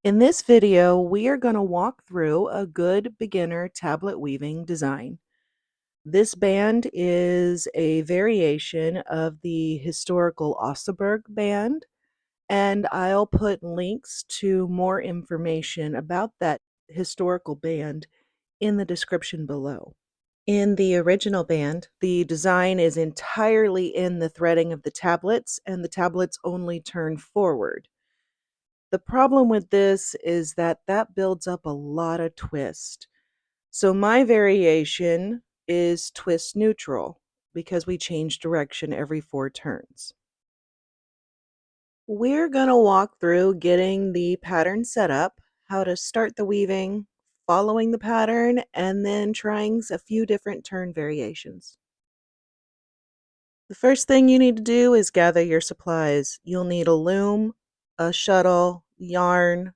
In this video, we are going to walk through a good beginner tablet weaving design. This band is a variation of the historical Oseberg band, and I'll put links to more information about that historical band in the description below. In the original band, the design is entirely in the threading of the tablets, and the tablets only turn forward. The problem with this is that that builds up a lot of twist. So my variation is twist neutral because we change direction every 4 turns. We're going to walk through getting the pattern set up, how to start the weaving, following the pattern, and then trying a few different turn variations. The first thing you need to do is gather your supplies. You'll need a loom, a shuttle, yarn,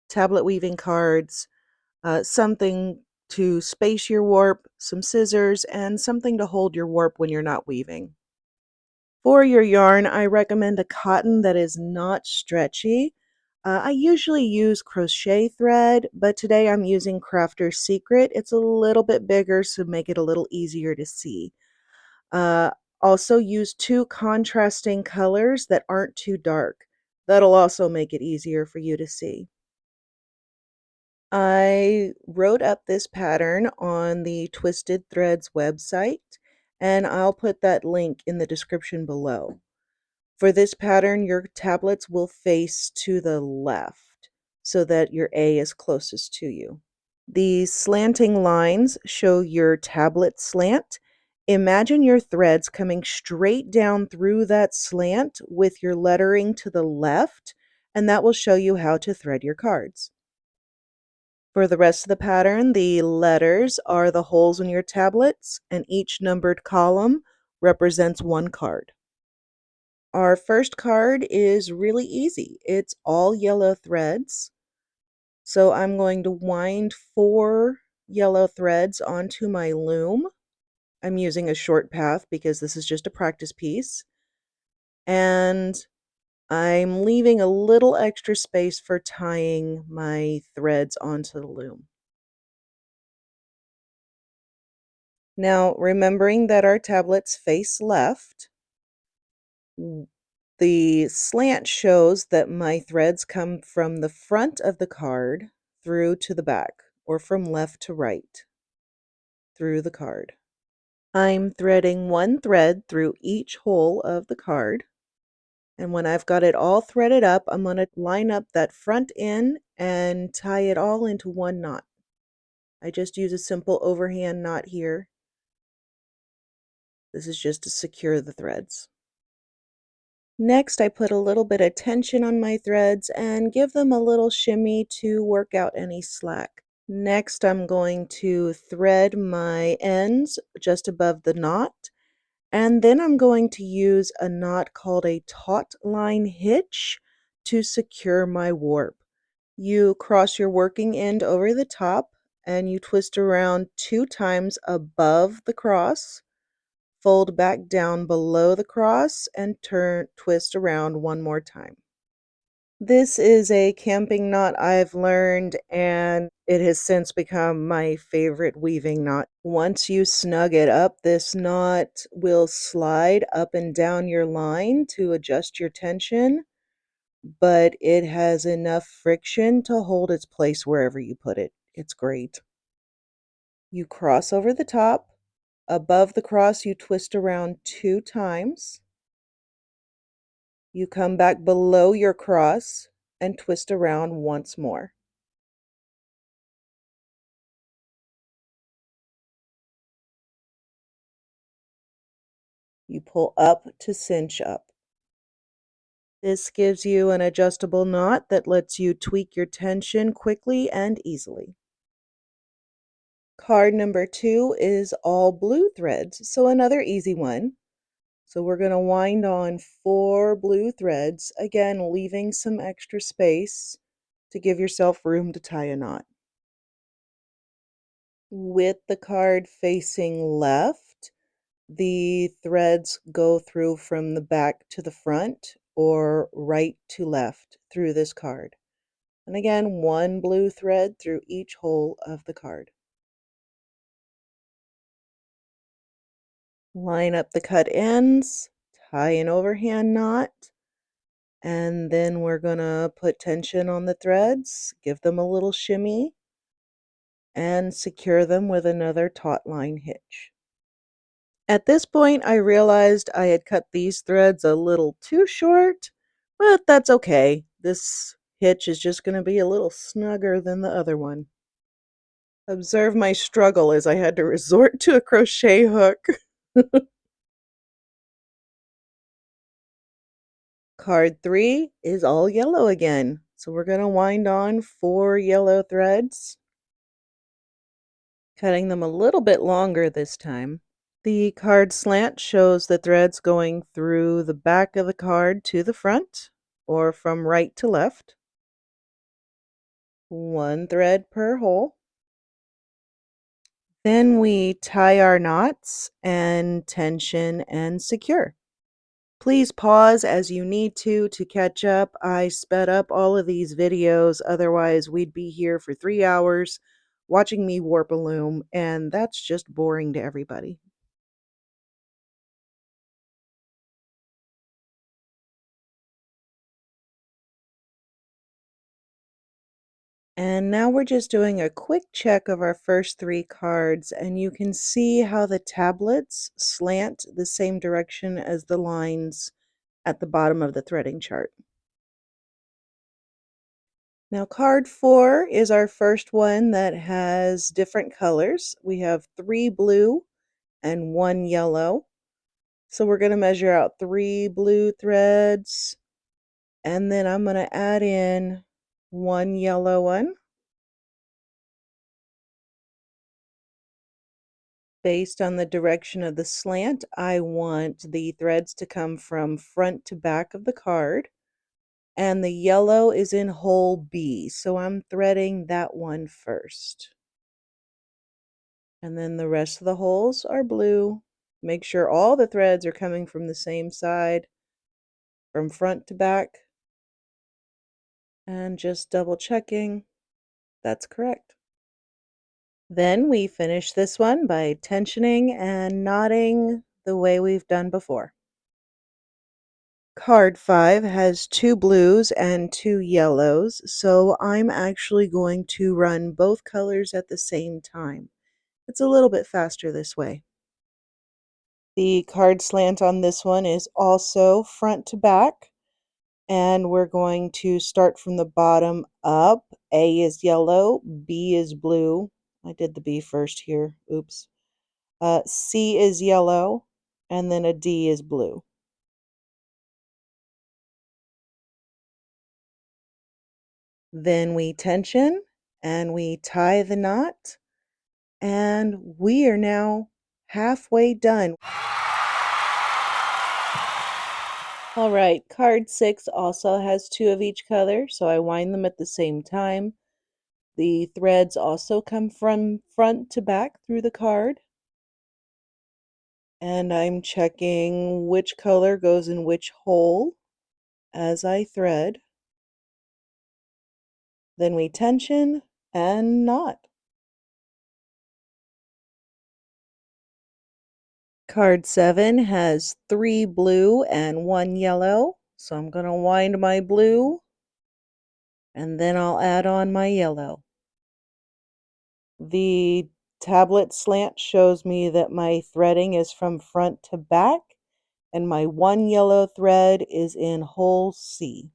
tablet weaving cards, something to space your warp, some scissors, and something to hold your warp when you're not weaving. For your yarn, I recommend a cotton that is not stretchy. I usually use crochet thread, but today I'm using Crafter's Secret. It's a little bit bigger, so make it a little easier to see. Uh, Also use 2 contrasting colors that aren't too dark. That'll also make it easier for you to see. I wrote up this pattern on the Twisted Threads website, and I'll put that link in the description below. For this pattern, your tablets will face to the left so that your A is closest to you. These slanting lines show your tablet slant. Imagine your threads coming straight down through that slant with your lettering to the left, and that will show you how to thread your cards. For the rest of the pattern, the letters are the holes in your tablets, and each numbered column represents 1 card. Our first card is really easy. It's all yellow threads. So I'm going to wind 4 yellow threads onto my loom. I'm using a short path because this is just a practice piece. And I'm leaving a little extra space for tying my threads onto the loom. Now, remembering that our tablets face left, the slant shows that my threads come from the front of the card through to the back, or from left to right through the card. I'm threading 1 thread through each hole of the card, and when I've got it all threaded up, I'm going to line up that front end and tie it all into 1 knot. I just use a simple overhand knot here. This is just to secure the threads. Next, I put a little bit of tension on my threads and give them a little shimmy to work out any slack. Next, I'm going to thread my ends just above the knot, and then I'm going to use a knot called a taut line hitch to secure my warp. You cross your working end over the top and you twist around 2 times above the cross. Fold back down below the cross and twist around 1 more time. This is a camping knot I've learned, and it has since become my favorite weaving knot. Once you snug it up, this knot will slide up and down your line to adjust your tension, but it has enough friction to hold its place wherever you put it. It's great. You cross over the top. Above the cross, you twist around 2 times. You come back below your cross and twist around once more. You pull up to cinch up. This gives you an adjustable knot that lets you tweak your tension quickly and easily. Card number 2 is all blue threads, so another easy one. So we're going to wind on 4 blue threads, again leaving some extra space to give yourself room to tie a knot. With the card facing left, the threads go through from the back to the front or right to left through this card. And again, one blue thread through each hole of the card. Line up the cut ends, tie an overhand knot, and then we're gonna put tension on the threads, give them a little shimmy, and secure them with another taut line hitch. At this point, I realized I had cut these threads a little too short, but that's okay. This hitch is just going to be a little snugger than the other one. Observe my struggle as I had to resort to a crochet hook. Card 3 is all yellow again. So we're going to wind on 4 yellow threads, cutting them a little bit longer this time. The card slant shows the threads going through the back of the card to the front, or from right to left. One thread per hole. Then we tie our knots and tension and secure. Please pause as you need to catch up. I sped up all of these videos, otherwise we'd be here for 3 hours watching me warp a loom, and that's just boring to everybody. And now we're just doing a quick check of our first 3 cards, and you can see how the tablets slant the same direction as the lines at the bottom of the threading chart. Now card 4 is our first one that has different colors. We have 3 blue and 1 yellow. So we're going to measure out 3 blue threads, and then I'm going to add in 1 yellow one. Based on the direction of the slant, I want the threads to come from front to back of the card, and the yellow is in hole B, so I'm threading that one first. And then the rest of the holes are blue. Make sure all the threads are coming from the same side, from front to back, and just double checking that's correct. Then we finish this one by tensioning and knotting the way we've done before. Card 5 has 2 blues and 2 yellows, so I'm actually going to run both colors at the same time. It's a little bit faster this way. The card slant on this one is also front to back, and we're going to start from the bottom up. A is yellow, B is blue. I did the B first here, oops. C is yellow, and then a D is blue. Then we tension and we tie the knot, and we are now halfway done. All right, card 6 also has 2 of each color, so I wind them at the same time. The threads also come from front to back through the card. And I'm checking which color goes in which hole as I thread. Then we tension and knot. Card 7 has 3 blue and 1 yellow, so I'm going to wind my blue and then I'll add on my yellow. The tablet slant shows me that my threading is from front to back, and my 1 yellow thread is in hole C.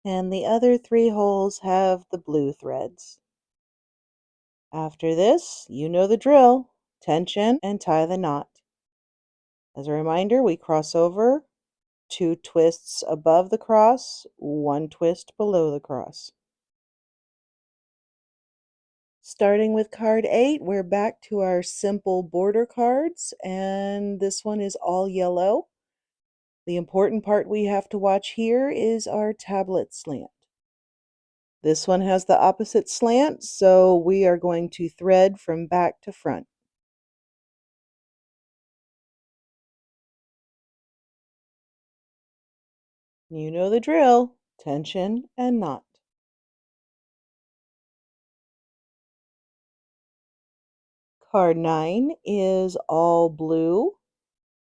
And the other 3 holes have the blue threads. After this, you know the drill. Tension and tie the knot. As a reminder, we cross over, 2 twists above the cross, 1 twist below the cross. Starting with card 8, we're back to our simple border cards, and this one is all yellow. The important part we have to watch here is our tablet slant. This one has the opposite slant, so we are going to thread from back to front. You know the drill. Tension and knot. Card 9 is all blue,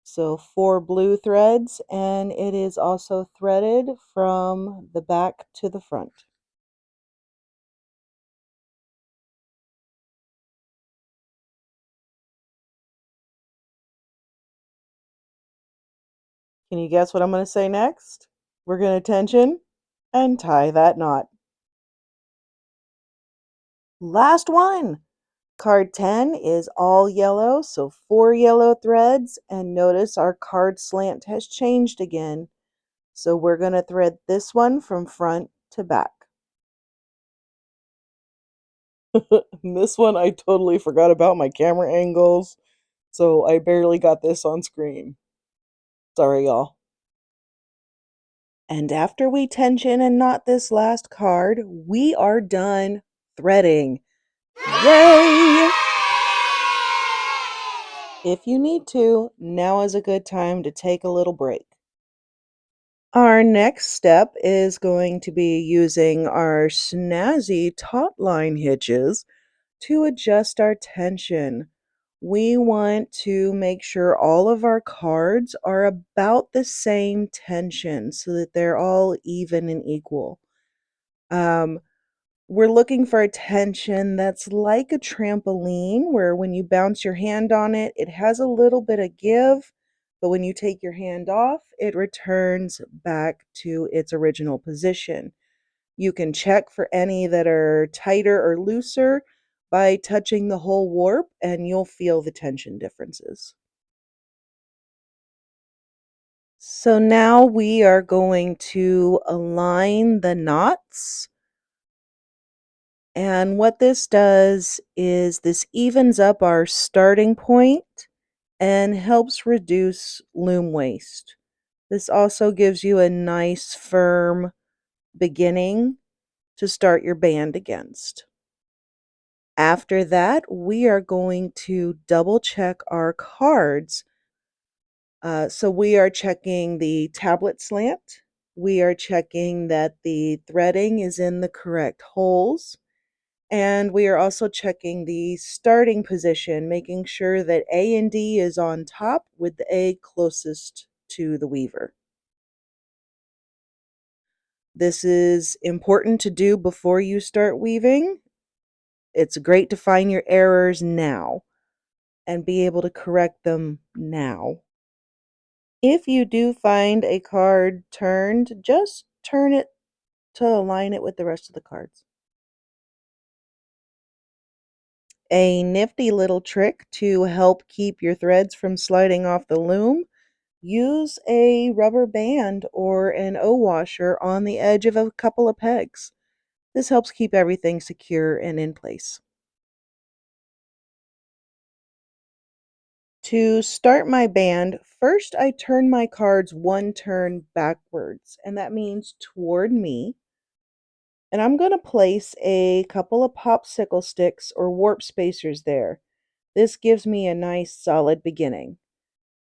so 4 blue threads, and it is also threaded from the back to the front. Can you guess what I'm going to say next? We're going to tension and tie that knot. Last one! Card 10 is all yellow, so 4 yellow threads, and notice our card slant has changed again. So we're going to thread this one from front to back. This one I totally forgot about my camera angles, so I barely got this on screen. Sorry, y'all. And after we tension and knot this last card, we are done threading. Yay! If you need to, now is a good time to take a little break. Our next step is going to be using our snazzy taut line hitches to adjust our tension. We want to make sure all of our cards are about the same tension so that they're all even and equal. Um, we're looking for a tension that's like a trampoline, where when you bounce your hand on it, it has a little bit of give, but when you take your hand off, it returns back to its original position. You can check for any that are tighter or looser by touching the whole warp, and you'll feel the tension differences. So now we are going to align the knots. And what this does is this evens up our starting point and helps reduce loom waste. This also gives you a nice firm beginning to start your band against. After that, we are going to double check our cards. So we are checking the tablet slant. We are checking that the threading is in the correct holes. And we are also checking the starting position, making sure that A and D is on top with the A closest to the weaver. This is important to do before you start weaving. It's great to find your errors now and be able to correct them now. If you do find a card turned, just turn it to align it with the rest of the cards. A nifty little trick to help keep your threads from sliding off the loom: use a rubber band or an O-washer on the edge of a couple of pegs. This helps keep everything secure and in place. To start my band, first I turn my cards one turn backwards, and that means toward me. And I'm going to place a couple of popsicle sticks or warp spacers there. This gives me a nice solid beginning.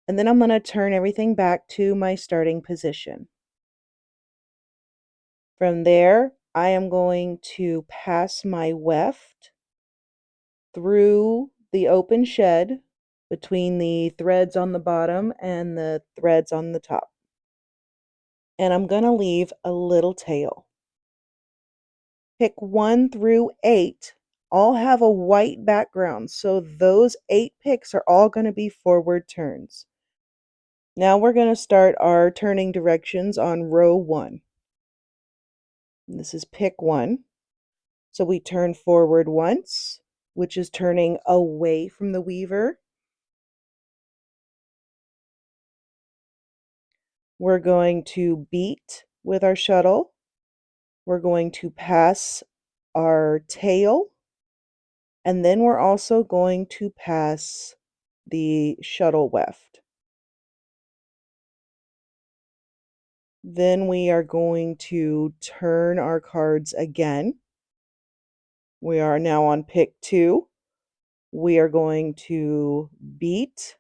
And then I'm going to turn everything back to my starting position. From there, I am going to pass my weft through the open shed between the threads on the bottom and the threads on the top. And I'm going to leave a little tail. Pick 1 through 8. All have a white background, so those 8 picks are all going to be forward turns. Now we're going to start our turning directions on row 1. This is pick 1. So we turn forward once, which is turning away from the weaver. We're going to beat with our shuttle. We're going to pass our tail. And then we're also going to pass the shuttle weft. Then we are going to turn our cards again. We are now on pick 2. We are going to beat.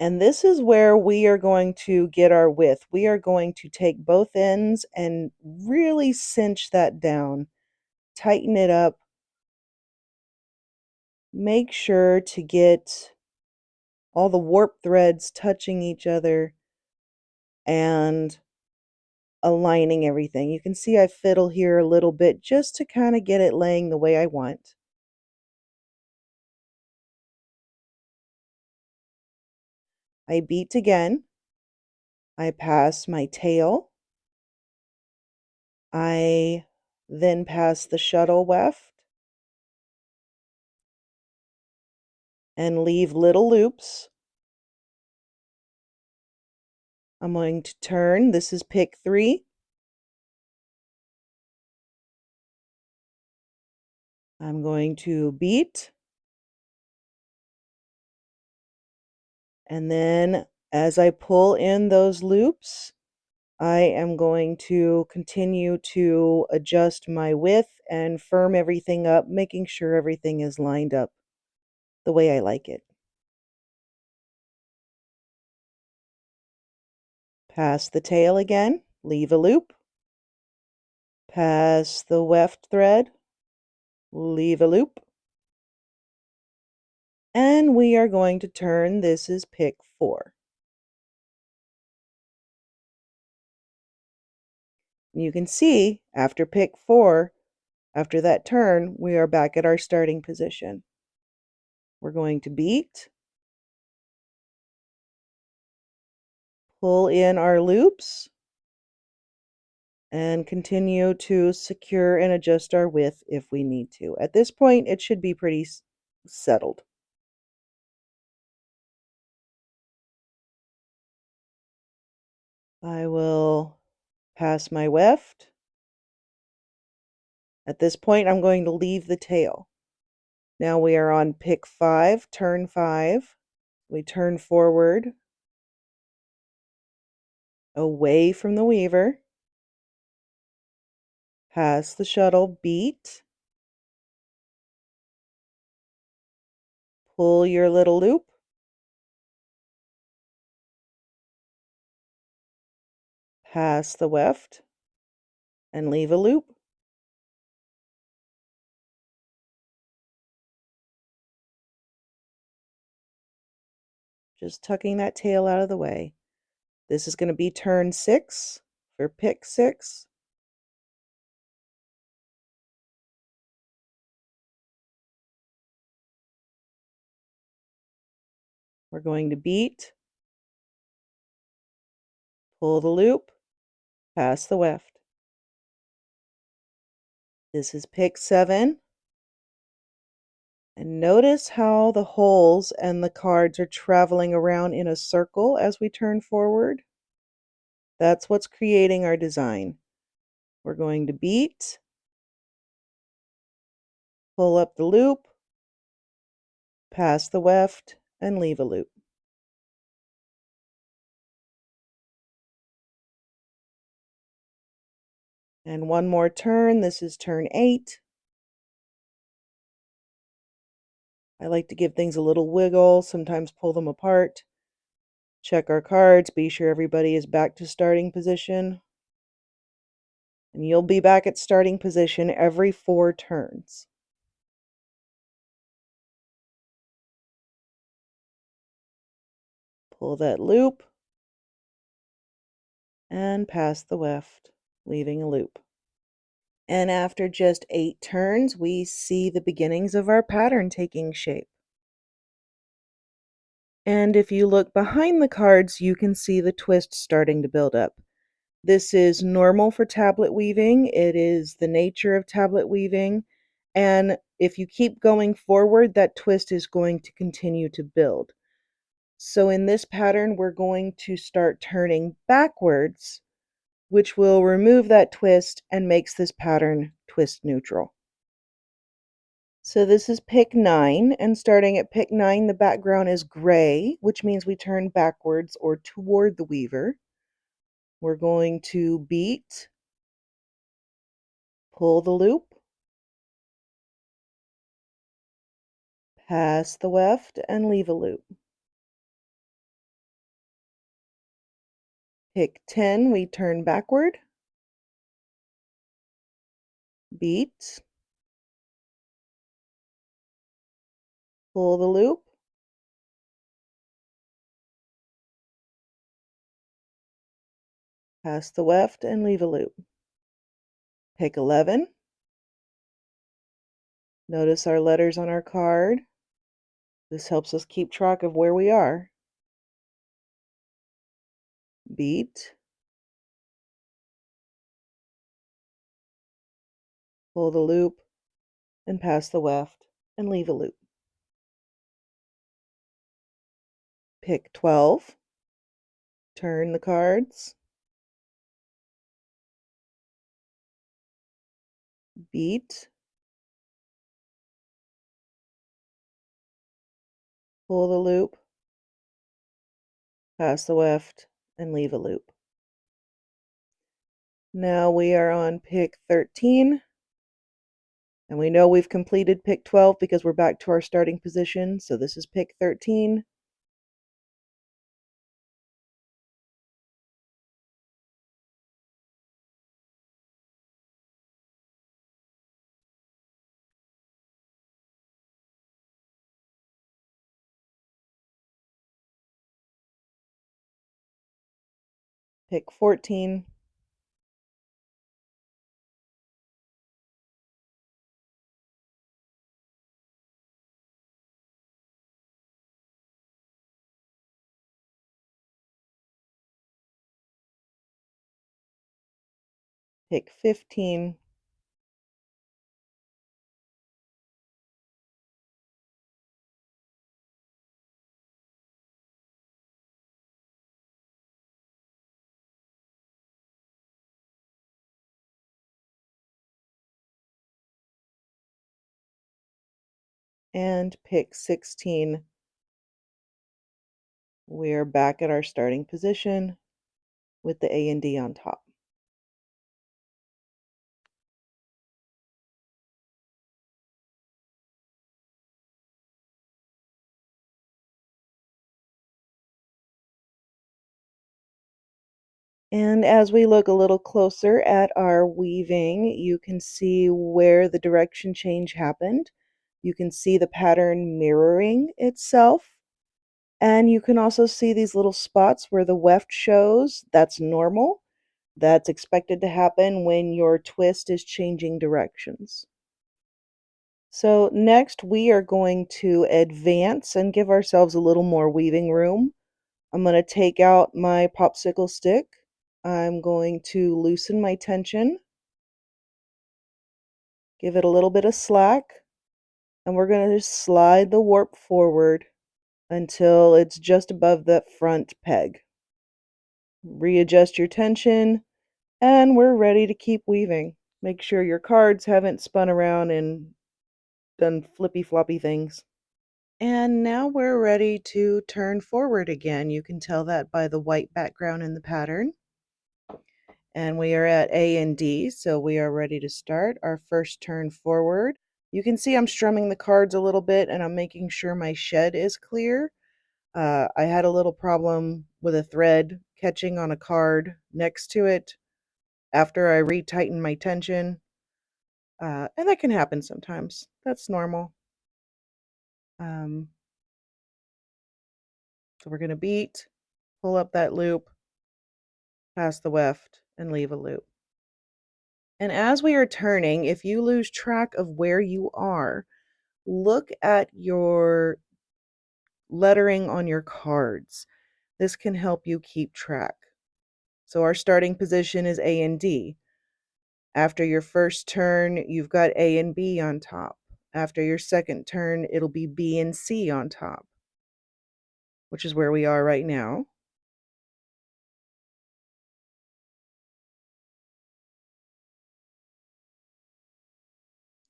And this is where we are going to get our width. We are going to take both ends and really cinch that down. Tighten it up Make sure to get all the warp threads touching each other and aligning everything. You can see I fiddle here a little bit just to kind of get it laying the way I want. I beat again. I pass my tail. I then pass the shuttle weft and leave little loops. I'm going to turn. This is pick 3. I'm going to beat. And then as I pull in those loops, I am going to continue to adjust my width and firm everything up, making sure everything is lined up the way I like it. Pass the tail again, leave a loop. Pass the weft thread, leave a loop. And we are going to turn. This is pick 4. You can see after pick 4, after that turn, we are back at our starting position. We're going to beat, pull in our loops, and continue to secure and adjust our width if we need to. At this point, it should be pretty settled. I will pass my weft. At this point, I'm going to leave the tail. Now we are on pick 5, turn 5. We turn forward, away from the weaver, pass the shuttle, beat, pull your little loop, pass the weft, and leave a loop. Just tucking that tail out of the way. This is going to be turn 6 for pick 6. We're going to beat, pull the loop, pass the weft. This is pick 7. And notice how the holes and the cards are traveling around in a circle as we turn forward. That's what's creating our design. We're going to beat, pull up the loop, pass the weft, and leave a loop. And one more turn. This is turn 8. I like to give things a little wiggle, sometimes pull them apart. Check our cards, be sure everybody is back to starting position. And you'll be back at starting position every 4 turns. Pull that loop and pass the weft, leaving a loop. And after just 8 turns, we see the beginnings of our pattern taking shape. And if you look behind the cards, you can see the twist starting to build up. This is normal for tablet weaving. It is the nature of tablet weaving. And if you keep going forward, that twist is going to continue to build. So in this pattern, we're going to start turning backwards, which will remove that twist and makes this pattern twist neutral. So this is pick 9, and starting at pick 9, the background is gray, which means we turn backwards or toward the weaver. We're going to beat, pull the loop, pass the weft, and leave a loop. Pick 10, we turn backward, beat, Pull the loop, pass the weft, and leave a loop. Pick 11. Notice our letters on our card. This helps us keep track of where we are. Beat, pull the loop, and pass the weft, and leave a loop. Pick 12. Turn the cards. Beat, pull the loop, pass the weft, and leave a loop. Now we are on pick 13, and we know we've completed pick 12 because we're back to our starting position, so this is pick 13. Pick 14. Pick 15. And pick 16. We're back at our starting position with the A and D on top. And as we look a little closer at our weaving, you can see where the direction change happened. You can see the pattern mirroring itself. And you can also see these little spots where the weft shows. That's normal. That's expected to happen when your twist is changing directions. So next we are going to advance and give ourselves a little more weaving room. I'm going to take out my popsicle stick. I'm going to loosen my tension, give it a little bit of slack, and we're going to just slide the warp forward until it's just above the front peg. Readjust your tension, and we're ready to keep weaving. Make sure your cards haven't spun around and done flippy floppy things. And now we're ready to turn forward again. You can tell that by the white background in the pattern. And we are at A and D, so we are ready to start our first turn forward. You can see I'm strumming the cards a little bit and I'm making sure my shed is clear. I had a little problem with a thread catching on a card next to it after I retightened my tension. And that can happen sometimes. That's normal. So we're going to beat, pull up that loop, pass the weft, and leave a loop. And as we are turning, if you lose track of where you are, look at your lettering on your cards. This can help you keep track. So our starting position is A and D. After your first turn, you've got A and B on top. After your second turn, it'll be B and C on top, which is where we are right now.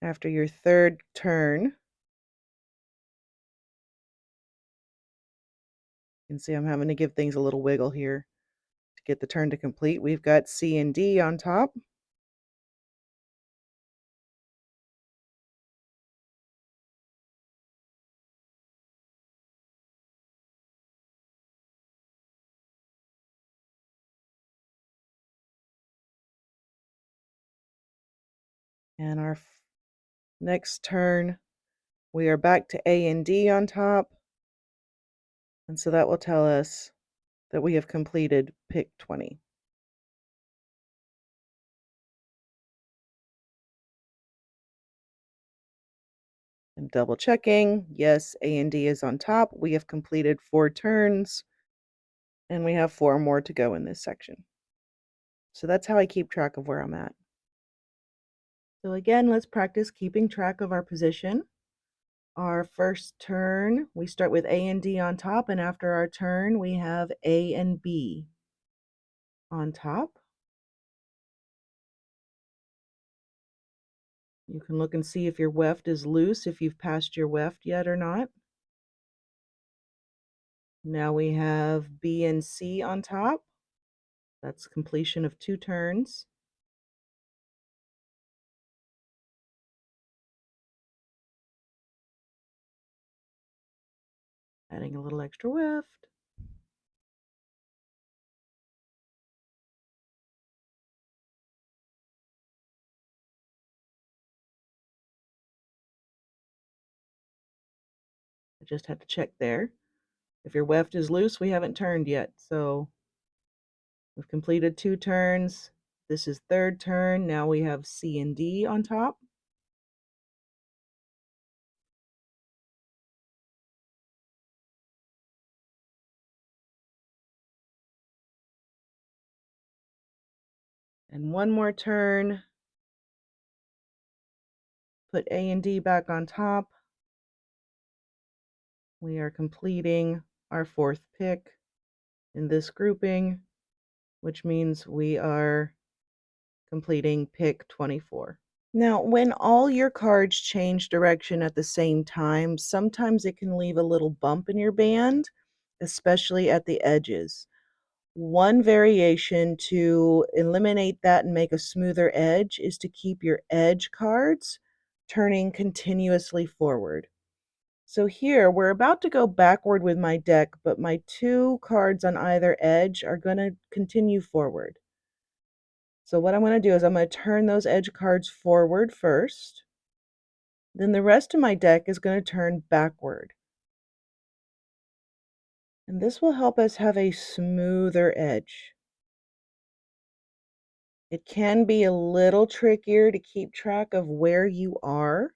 After your third turn, you can see I'm having to give things a little wiggle here to get the turn to complete. We've got C and D on top. And our next turn, We are back to A and D on top, and so that will tell us that we have completed pick 20. And double checking, yes, A and D is on top. We have completed 4 turns, and we have 4 more to go in this section. So that's how I keep track of where I'm at. So again, let's practice keeping track of our position. Our first turn, we start with A and D on top, and after our turn, we have A and B on top. You can look and see if your weft is loose, if you've passed your weft yet or not. Now we have B and C on top. That's completion of 2 turns. Adding a little extra weft. I just had to check there. If your weft is loose, we haven't turned yet. So we've completed 2 turns. This is 3rd turn. Now we have C and D on top. And one more turn. Put A and D back on top. We are completing our 4th pick in this grouping, which means we are completing pick 24. Now, when all your cards change direction at the same time, sometimes it can leave a little bump in your band, especially at the edges. One variation to eliminate that and make a smoother edge is to keep your edge cards turning continuously forward. So here, we're about to go backward with my deck, but my 2 cards on either edge are going to continue forward. So what I'm going to do is I'm going to turn those edge cards forward first. Then the rest of my deck is going to turn backward. And this will help us have a smoother edge. It can be a little trickier to keep track of where you are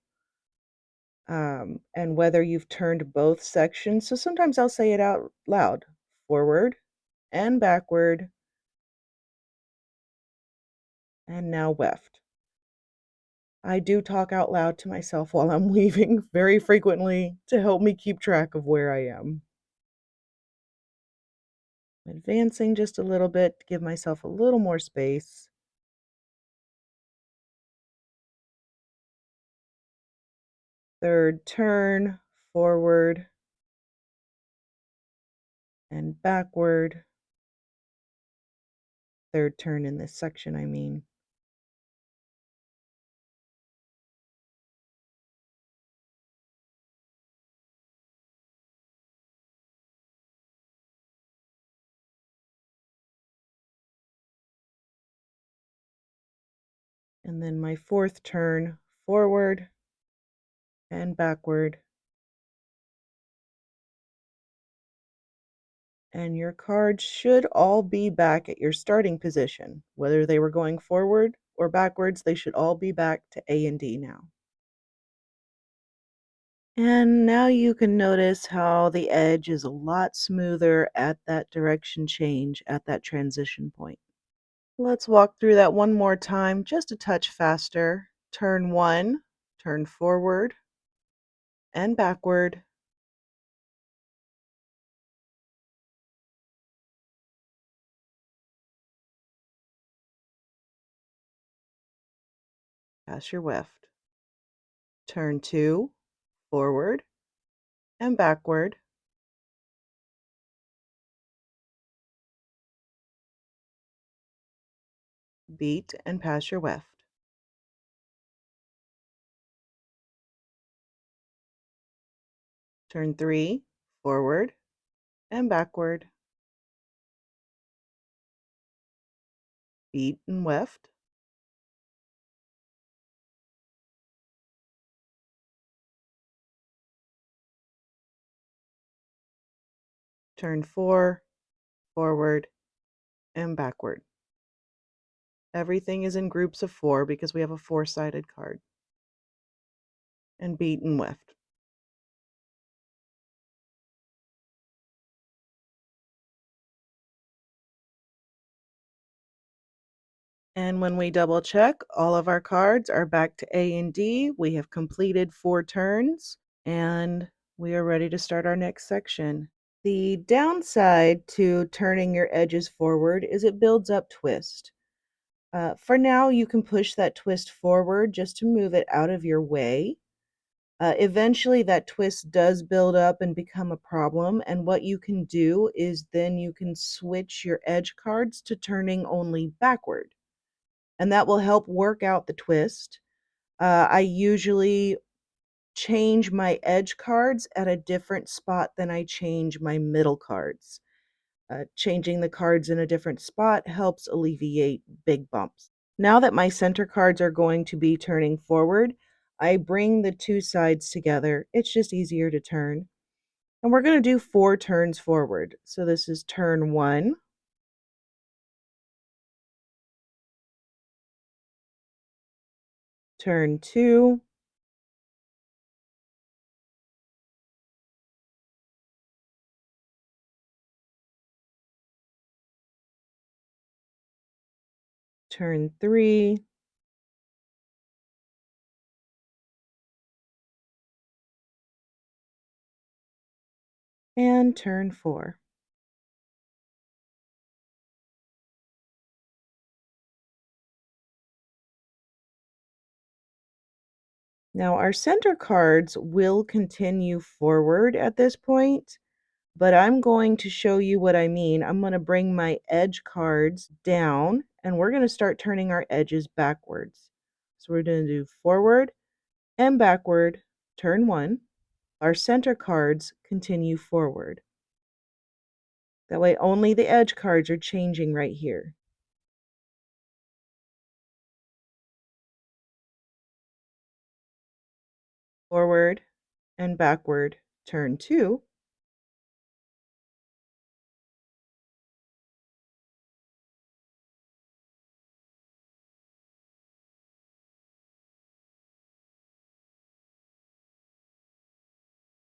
and whether you've turned both sections. So sometimes I'll say it out loud, forward and backward, and now weft. I do talk out loud to myself while I'm weaving very frequently to help me keep track of where I am. Advancing just a little bit to give myself a little more space. Third turn, forward and backward. Third turn in this section, I mean. And then my fourth turn, forward and backward. And your cards should all be back at your starting position. Whether they were going forward or backwards, they should all be back to A and D now. And now you can notice how the edge is a lot smoother at that direction change, at that transition point. Let's walk through that one more time, just a touch faster. Turn 1, turn forward and backward. Pass your weft. Turn 2, forward and backward. Beat and pass your weft. Turn 3, forward and backward. Beat and weft. turn 4, forward, and backward. Everything is in groups of 4 because we have a 4-sided card. And beat and weft. And when we double check, all of our cards are back to A and D. We have completed 4 turns and we are ready to start our next section. The downside to turning your edges forward is it builds up twist. For now, you can push that twist forward just to move it out of your way. Eventually, that twist does build up and become a problem, and what you can do is then you can switch your edge cards to turning only backward, and that will help work out the twist. I usually change my edge cards at a different spot than I change my middle cards. Changing the cards in a different spot helps alleviate big bumps. Now that my center cards are going to be turning forward, I bring the 2 sides together. It's just easier to turn. And we're going to do 4 turns forward. So this is turn 1, turn 2, turn 3, and turn 4. Now our center cards will continue forward at this point, but I'm going to show you what I mean. I'm going to bring my edge cards down, and we're going to start turning our edges backwards. So we're going to do forward and backward, turn 1. Our center cards continue forward. That way only the edge cards are changing right here. Forward and backward, turn 2.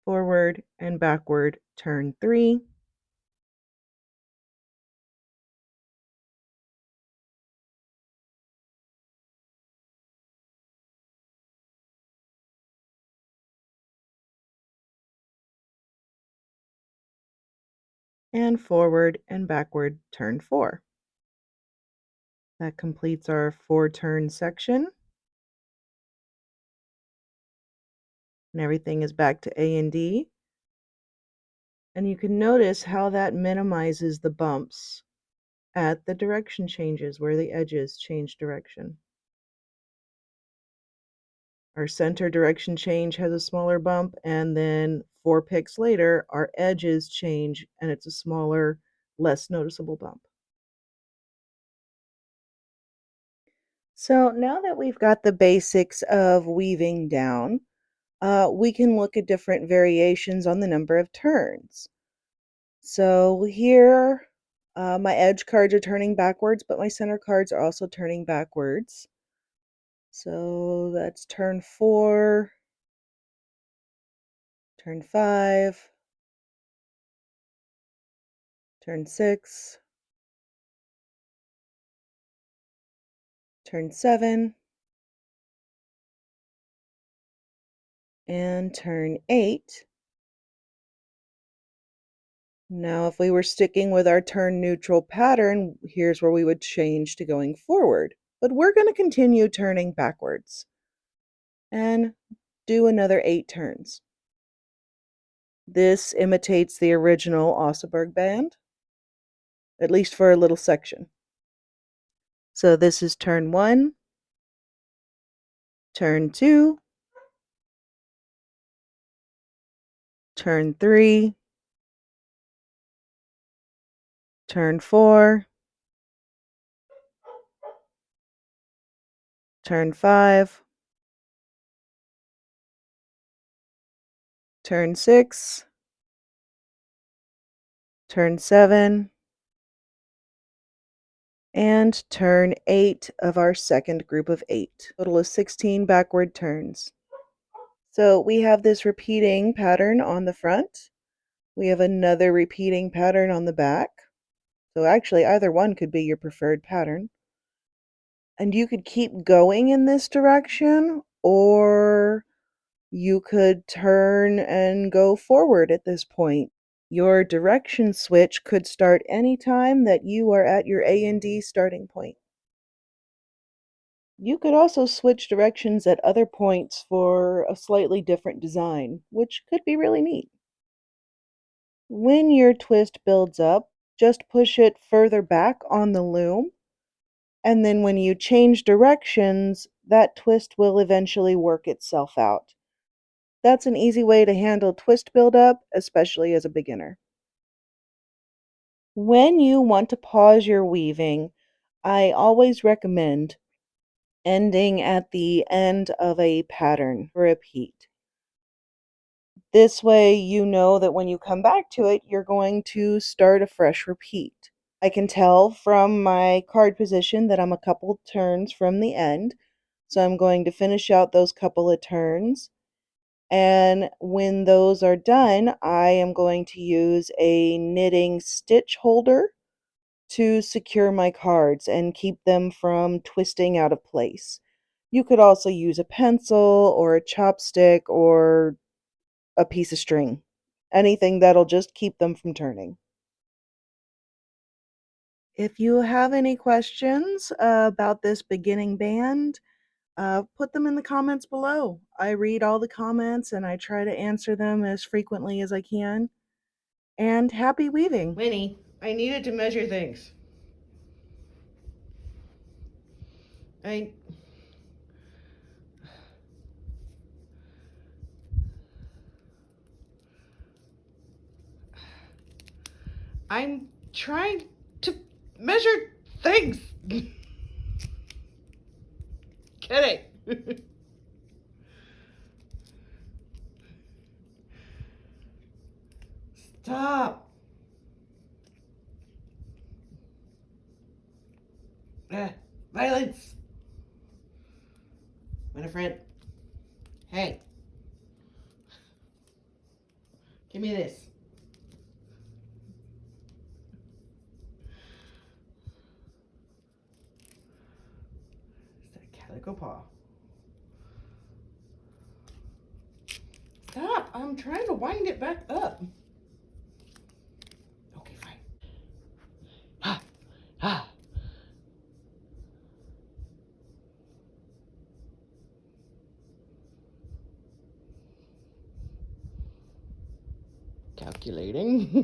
Forward and backward, turn 3. And forward and backward, turn 4. That completes our 4-turn section. And everything is back to A and D. And you can notice how that minimizes the bumps at the direction changes where the edges change direction. Our center direction change has a smaller bump, and then 4 picks later, our edges change and it's a smaller, less noticeable bump. So now that we've got the basics of weaving down, we can look at different variations on the number of turns. So here, my edge cards are turning backwards, but my center cards are also turning backwards. So that's turn 4, turn 5, turn 6, turn 7, and turn 8. Now, if we were sticking with our turn neutral pattern, here's where we would change to going forward. But we're going to continue turning backwards and do another 8 turns. This imitates the original Oseberg band, at least for a little section. So this is turn 1, turn 2, turn 3, turn 4, turn 5, turn 6, turn 7, and turn 8 of our second group of 8. Total of 16 backward turns. So we have this repeating pattern on the front. We have another repeating pattern on the back. So actually either one could be your preferred pattern. And you could keep going in this direction, or you could turn and go forward at this point. Your direction switch could start any time that you are at your A and D starting point. You could also switch directions at other points for a slightly different design, which could be really neat. When your twist builds up, just push it further back on the loom, and then when you change directions, that twist will eventually work itself out. That's an easy way to handle twist buildup, especially as a beginner. When you want to pause your weaving, I always recommend ending at the end of a pattern for repeat. This way you know that when you come back to it, you're going to start a fresh repeat. I can tell from my card position that I'm a couple turns from the end, so I'm going to finish out those couple of turns. And when those are done, I am going to use a knitting stitch holder to secure my cards and keep them from twisting out of place. You could also use a pencil or a chopstick or a piece of string. Anything that'll just keep them from turning. If you have any questions about this beginning band, put them in the comments below. I read all the comments and I try to answer them as frequently as I can. And happy weaving! Winnie, I needed to measure things. I I'm trying to measure things. Get it? Stop. Violence. Winifred. Hey. Give me this. Is that a calico paw? Stop. I'm trying to wind it back up. Okay, fine. Ah. Ah. Calculating.